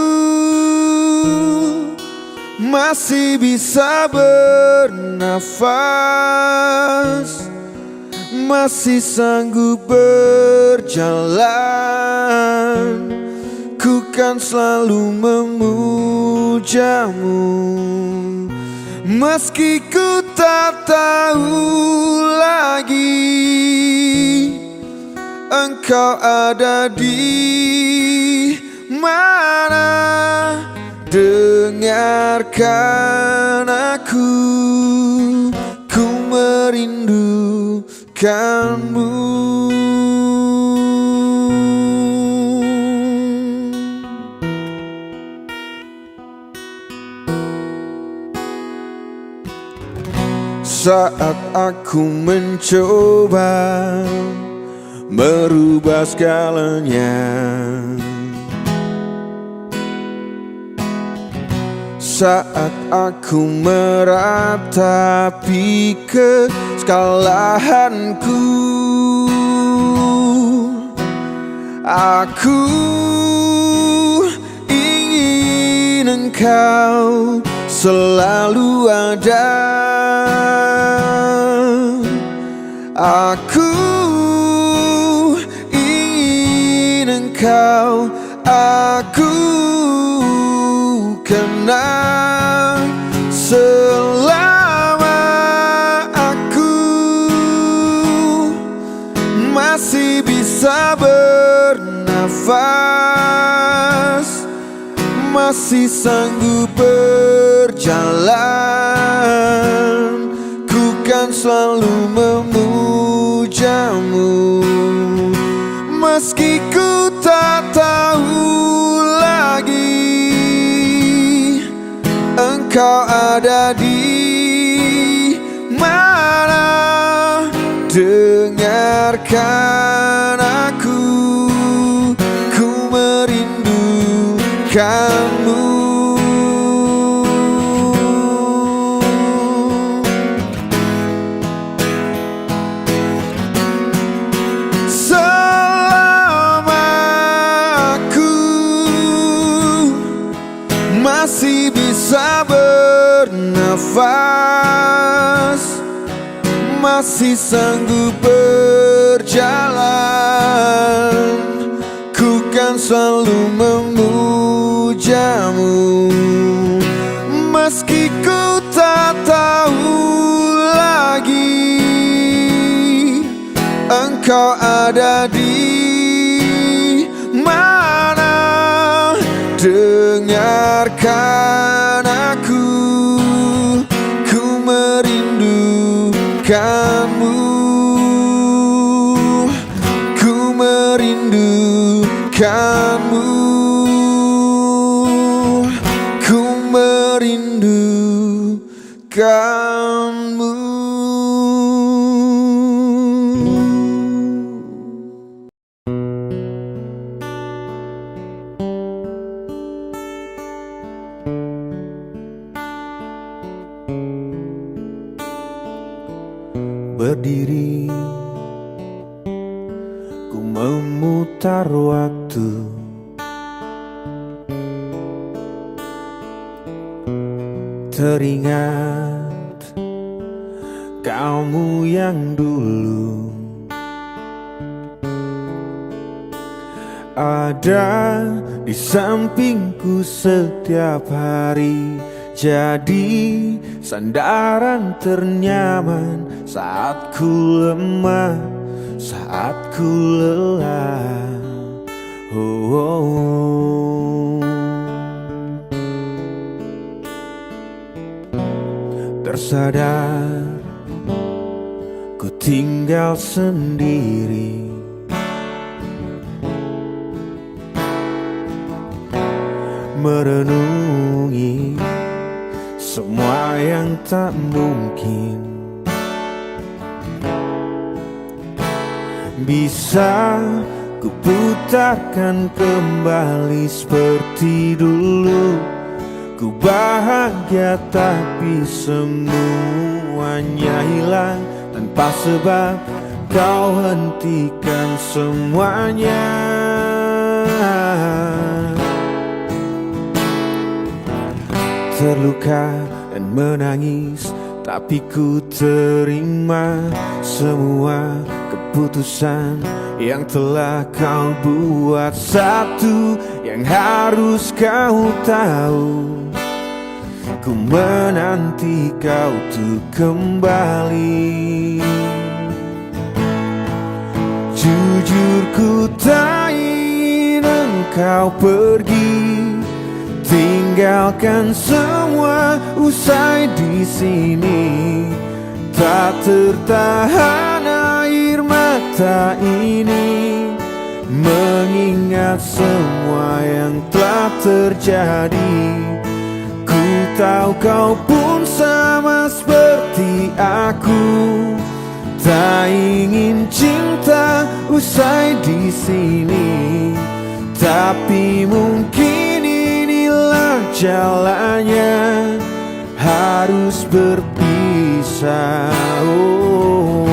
masih bisa bernafas, masih sanggup berjalan, ku kan selalu memujamu. Meski ku tak tahu lagi engkau ada di mana, dengarkan aku, ku merindukanmu. Saat aku mencoba merubah segalanya, saat aku meratapi kesalahanku, aku ingin engkau selalu ada. Aku ingin engkau aku kenang selama aku masih bisa bernafas, masih sanggup berjalan, ku kan selalu memujamu. Meski ku tak tahu lagi engkau ada di mana, dengarkan aku, ku merindukanmu. Masih bisa bernafas, masih sanggup berjalan, ku kan selalu memujamu. kau ada di mana? Dengarkan aku, ku merindukanmu, ku merindukanmu, ku merindukanmu. Berdiri, ku memutar waktu, teringat kamu yang dulu ada di sampingku setiap hari, jadi sandaran ternyaman saat ku lemah, saat ku lelah. Oh, oh, oh. Tersadar ku tinggal sendiri, merenungi semua yang tak mungkin bisa ku putarkan kembali seperti dulu. Ku bahagia tapi semuanya hilang tanpa sebab, kau hentikan semuanya. Terluka dan menangis, tapi ku terima semua keputusan yang telah kau buat. Satu yang harus kau tahu, ku menanti kau tuh kembali. Jujur ku tak ingin engkau pergi, tinggalkan semua usai di sini. Tak tertahan air mata ini mengingat semua yang telah terjadi. Ku tahu kau pun sama seperti aku, tak ingin cinta usai di sini. Tapi mungkin inilah jalannya, harus berpisah. Oh.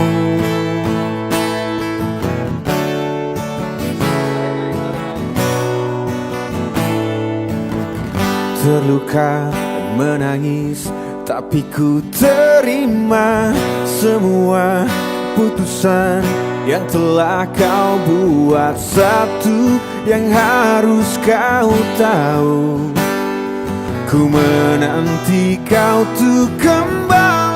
Terluka dan menangis, tapi ku terima semua putusan yang telah kau buat. Satu yang harus kau tahu, ku menanti kau tuh kembali.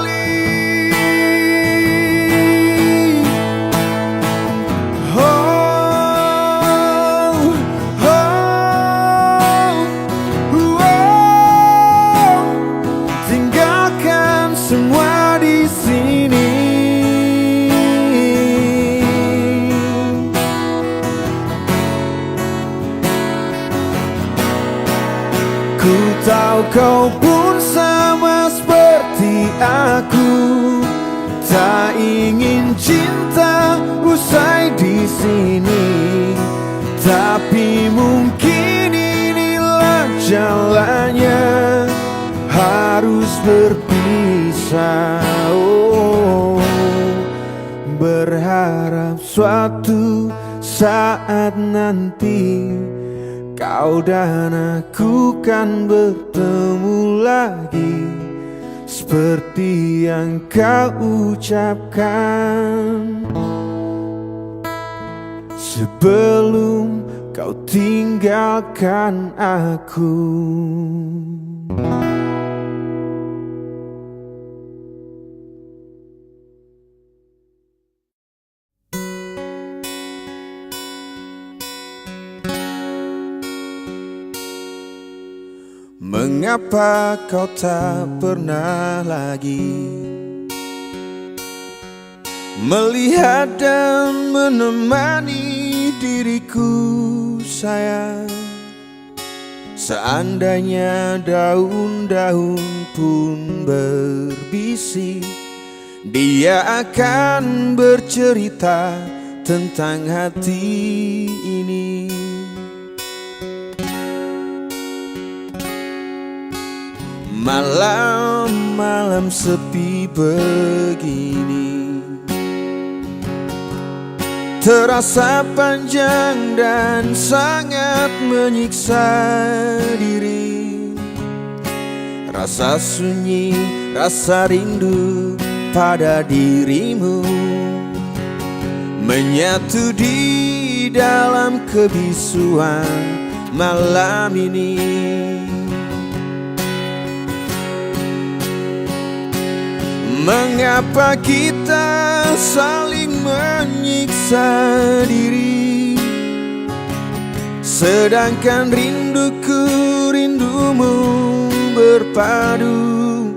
Semua di sini, ku tahu kau pun sama seperti aku, tak ingin cinta usai di sini. Tapi mungkin inilah jalannya, harus berpisah. Oh, berharap suatu saat nanti kau dan aku kan bertemu lagi, seperti yang kau ucapkan sebelum kau tinggalkan aku. Mengapa kau tak pernah lagi melihat dan menemani diriku sayang? Seandainya daun-daun pun berbisik, dia akan bercerita tentang hati ini. Malam-malam sepi begini terasa panjang dan sangat menyiksa diri. Rasa sunyi, rasa rindu pada dirimu menyatu di dalam kebisuan malam ini. Mengapa kita saling menyiksa diri, sedangkan rinduku rindumu berpadu?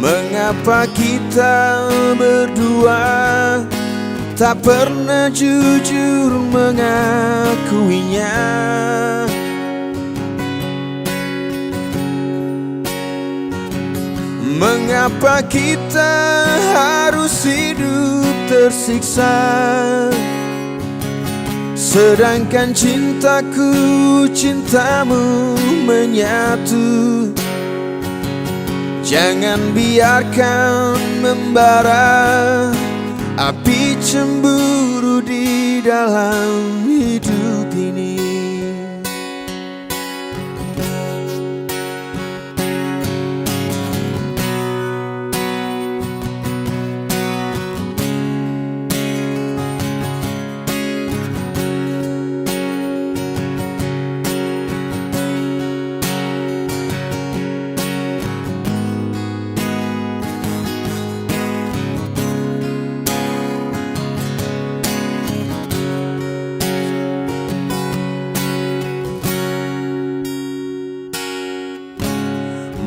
Mengapa kita berdua tak pernah jujur mengakuinya? Mengapa kita harus hidup tersiksa, sedangkan cintaku cintamu menyatu? Jangan biarkan membara api cemburu di dalam hidup ini.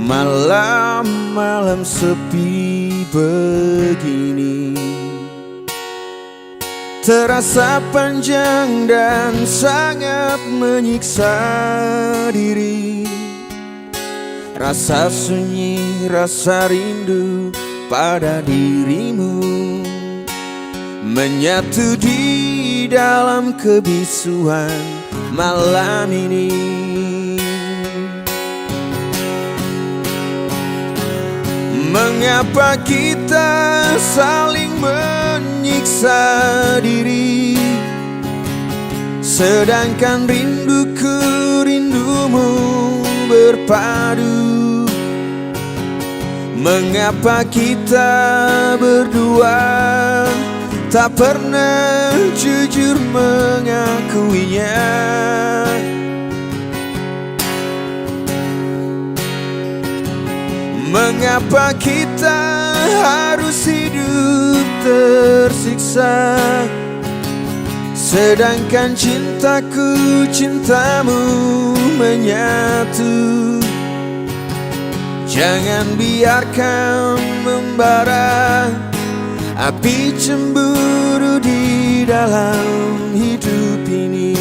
Malam-malam sepi begini terasa panjang dan sangat menyiksa diri. Rasa sunyi, rasa rindu pada dirimu menyatu di dalam kebisuan malam ini. Mengapa kita saling menyiksa diri, sedangkan rinduku rindumu berpadu? Mengapa kita berdua tak pernah jujur mengakuinya? Mengapa kita harus hidup tersiksa, sedangkan cintaku cintamu menyatu? Jangan biarkan membara api cemburu di dalam hidup ini.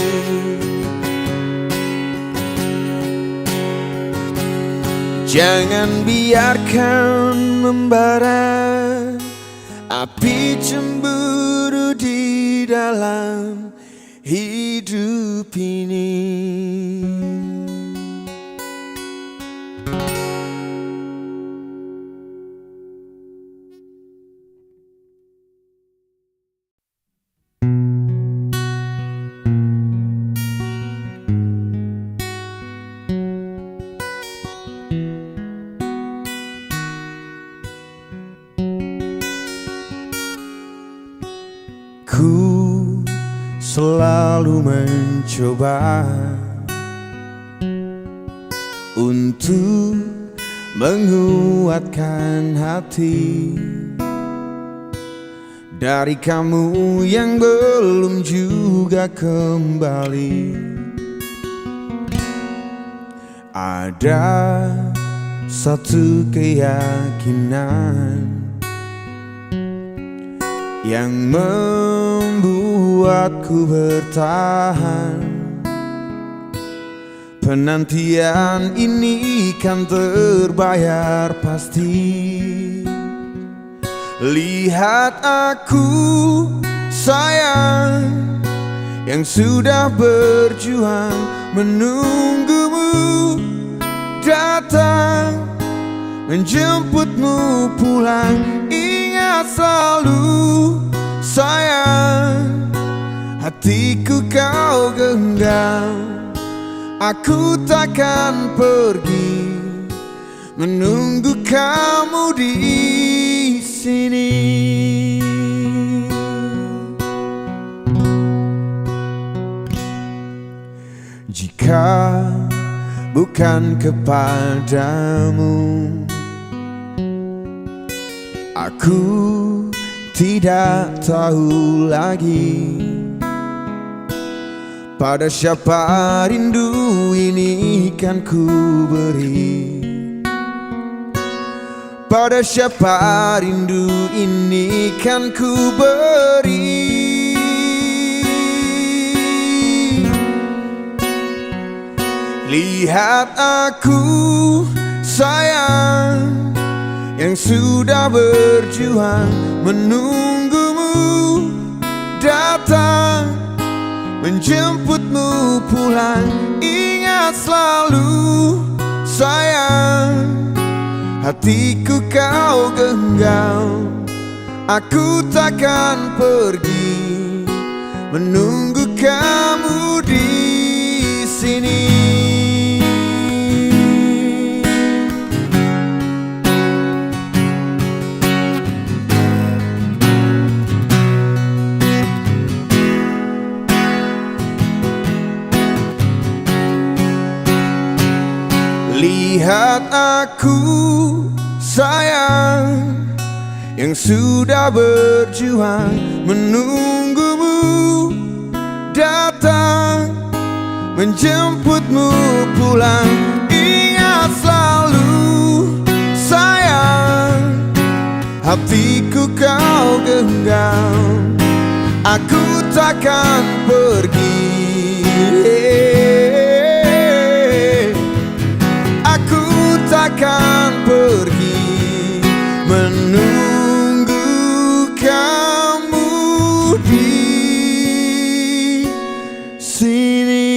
Jangan biarkan membara api cemburu di dalam hidup ini. Ku selalu mencoba untuk menguatkan hati dari kamu yang belum juga kembali. Ada satu keyakinan yang membuatku bertahan. Penantian ini kan terbayar pasti. Lihat aku sayang, yang sudah berjuang menunggumu datang, menjemputmu pulang. Ingat selalu sayang, hatiku kau genggam. Aku takkan pergi, menunggu kamu di sini. Jika bukan kepadamu, aku tidak tahu lagi pada siapa rindu ini kan ku beri. Pada siapa rindu ini kan ku beri. Lihat aku sayang, yang sudah berjuang menunggumu datang, menjemputmu pulang. Ingat selalu sayang, hatiku kau genggam. Aku takkan pergi, menunggu kamu di sini. Lihat aku sayang, yang sudah berjuang menunggumu datang, menjemputmu pulang. Ingat selalu sayang, hatiku kau genggam. Aku takkan pergi, aku takkan pergi, menunggu kamu di sini.